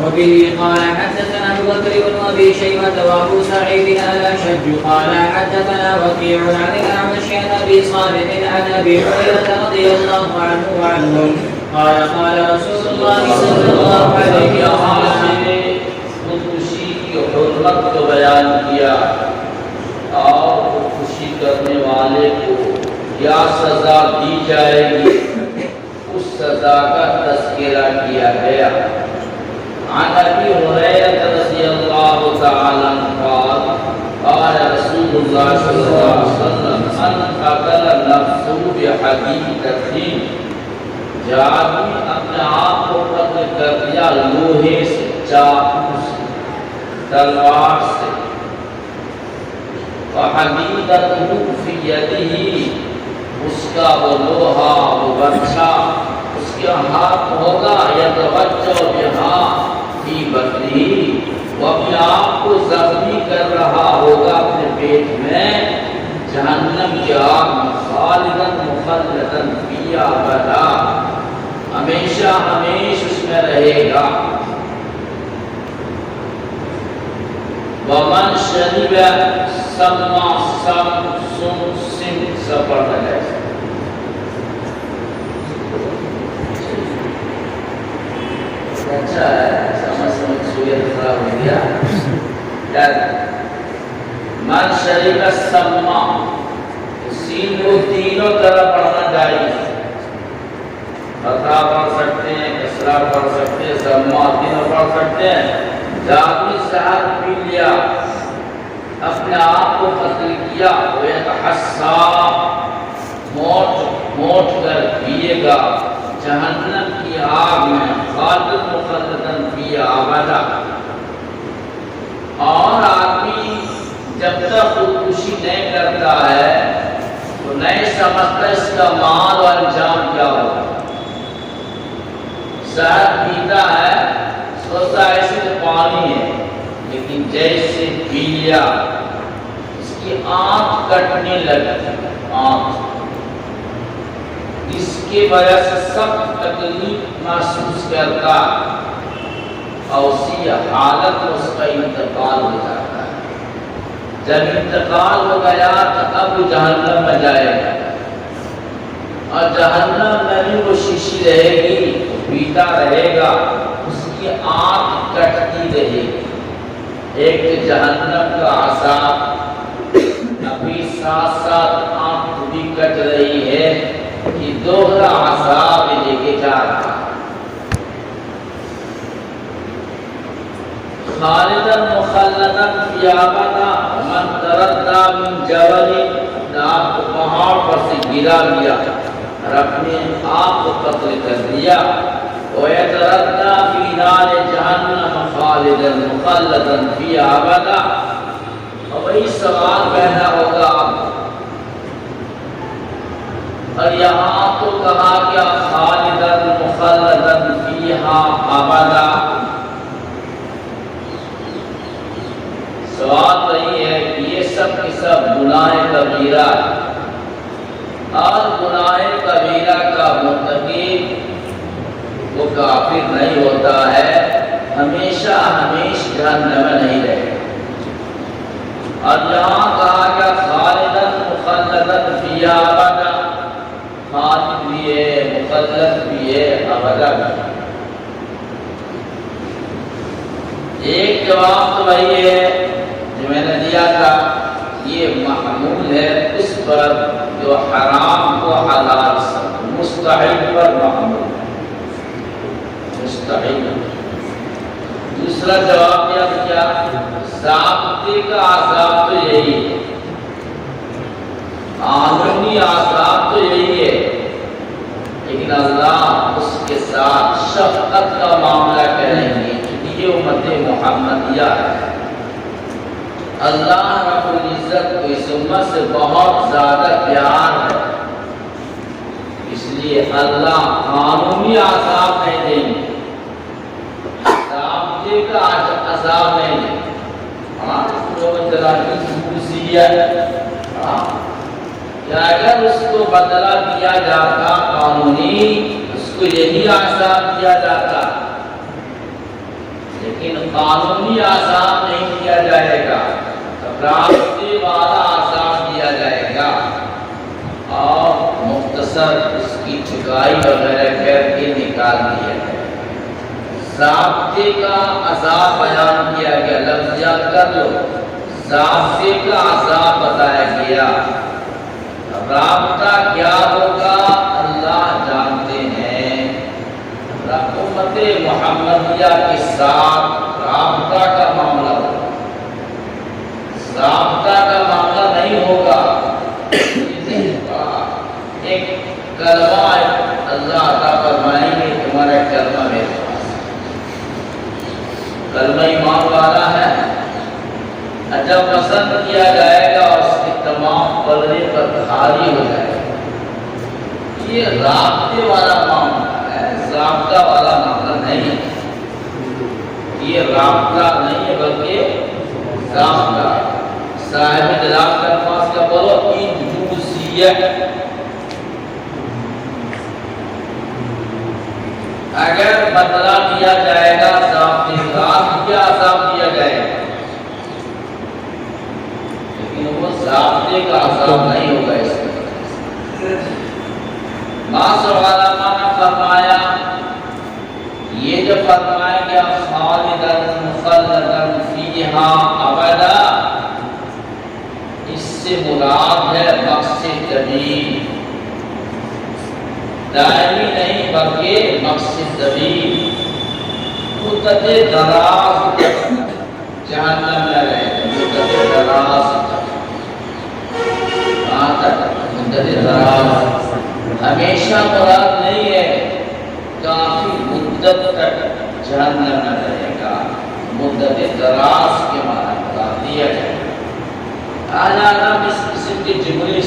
وبه قال حدثنا ابو بكر بن ابي شيبه وابو سعيد الاشج قال حدثنا وكيع عن الاعمش عن ابي صالح عن ابي هريره رضي الله عنه وعنهم قال قال رسول الله صلى الله عليه وسلم خودکشی کی حرمت کو بیان کیا اور خودکشی کرنے والے کو کیا سزا دی جائے گی، اس سزا کا تذکرہ کیا گیا۔ عن ابي هريره رضي الله تعالى عنه قال قال رسول الله صلى الله عليه وسلم من قتل نفسه بحديدة، جو آدمی اپنے آپ کو قتل کر دیا لوہے سے، چاقو سے، تلوار سے، وحديدته في يده، اس کا وہ لوہا وہ برچھا اس کے ہاتھ ہوگا، یتوجہ بہا فی بطنہ، وہ اپنے آپ کو زخمی کر رہا ہوگا اپنے پیٹ میں، جہنم کی آگ میں خالداً مخلداً فیہا ابدا، ہمیشہ ہمیشہ اس میں رہے گا۔ ومن شرب سما سم سفر ہے، اچھا ہے، سمجھ سویت خراب ہو گیا۔ من شریف السما، سین کو تینوں طرح پڑھنا جائز، فتح پڑھ سکتے ہیں، کسرا پڑھ سکتے ہیں، سما تینوں پڑھ سکتے ہیں۔ جادوی صاحب پی لیا، اپنے آپ کو قتل کیا، وہ یتحسا، موٹ کر پیے گا جہنم کی آگ میں، خالد مخلدن فیہا ابدا۔ اور آدمی جب تک خودکشی نہیں کرتا ہے تو نہیں سمجھتا اس کا مال اور انجام کیا ہوگا۔ شراب پیتا ہے، سوچتا ہے ایسے تو پانی ہے، لیکن جیسے پی لیا اس کی آنکھ کٹنے لگتی، آنکھ، اس کی وجہ سے سخت تکلیف محسوس کرتا اور اسی حالت میں اس کا انتقال ہو جاتا ہے۔ جب انتقال ہو گیا تو اب جہنم میں جائے گا، اور جہنم میں بھی وہ شیشی رہے گی، پیتا رہے گا، اس کی آنکھ کٹتی رہے گی۔ ایک جہنم کا عذاب ابھی ساتھ ساتھ آنکھ بھی کٹ رہی ہے، کہ دوہرا عذاب لے کے جا رہا۔ خالداً مخلداً فیہا ابدا، من تردی من جبل، آپ کو پہاڑ پر سے گرا لیا اور اپنے آپ کو قتل کر دیا، وَيَتَرَدَّى فِي نَارِ جَهَنَّمَ خَالِدًا مُخَلَّدًا فِيهَا أَبَدًا۔ اور وہی سوال پیدا ہوگا، اور یہاں تو کہا کیا خالداً مخلداً فیہا ابدا۔ سوال وہی ہے کہ یہ سب کی سب گناہ کبیرہ، اور گناہ کبیرہ کا مرتکب وہ کافر نہیں ہوتا ہے، ہمیشہ ہمیشہ جہنم میں نہیں رہے۔ اور یہاں کہا گیا خالداً مخلداً فیہا ابدا، خالد بھی ہے، مخلد بھی ہے، ابدا بھی۔ ایک جواب تو وہی ہے جو میں نے دیا تھا، یہ محمول ہے اس پر جو حرام کو حلال سے، مستحیل پر محمول ہے، مستحیل۔ دوسرا جواب دیا تو کیا، ضابطے کا عذاب تو یہی ہے، قانونی عذاب تو یہی ہے، لیکن اللہ اس کے ساتھ شفقت کا معاملہ کریں گے، کیونکہ یہ امت محمدیہ ہے۔ اللہ رب العزت کو اس امت سے بہت زیادہ پیار ہے، اس لیے اللہ قانونی عذاب نہیں دیں گے، ضابطے کا عذاب نہیں دیں گے۔ کہ اگر اس کو بدلہ دیا جاتا قانونی، اس کو یہی عذاب دیا جاتا، لیکن قانونی عذاب نہیں دیا جائے گا، رابطے والا عذاب دیا جائے گا اور مختصر اس کی چکائی وغیرہ کر کے نکال دیا جائے گا۔ ضابطے کا عذاب بیان کیا گیا، لفظ یاد کر لو، ضابطے کا عذاب بتایا گیا۔ رابطہ کیا ہوگا اللہ جانتے ہیں۔ امت محمدیہ کے ساتھ رابطہ کا معاملہ ہوگا، رابطہ کا معاملہ نہیں ہوگا۔ ایک کلمہ اللہ عطا فرمائیں گے، تمہارا کلمہ میرے پاس، کلمہ ایمان والا ہے، جب پسند کیا جائے گا اور اس کے تمام پلڑے پر بھاری ہو جائے گا۔ یہ رابطے والا معاملہ ہے، ضابطہ والا معاملہ نہیں ہے۔ یہ رابطہ نہیں ہے بلکہ ضابطہ۔ صاحب جلال کے الفاظ کا بولو انجوزیت۔ اگر بدلہ دیا جائے گا ضابطے کا، کیا عذاب دیا جائے گا، لیکن وہ ضابطے کا عذاب نہیں ہوگا۔ اس میں ماسوالا مانا فرمایا، یہ جو فرمایا گیا خالداً مخلداً فیہا ابدا، اس سے مراد ہے مقصد طویل، دائمی نہیں بلکہ مقصد طویل، مدت دراز جہنم میں رہے، مدت دراز کہاں تک، مدت دراز ہمیشہ مراد نہیں ہے، کافی مدت تک جہنم میں رہے گا، مدت دراز کے معنی مراد دیا جائے گا۔ اعلیٰ اس قسم کے جملے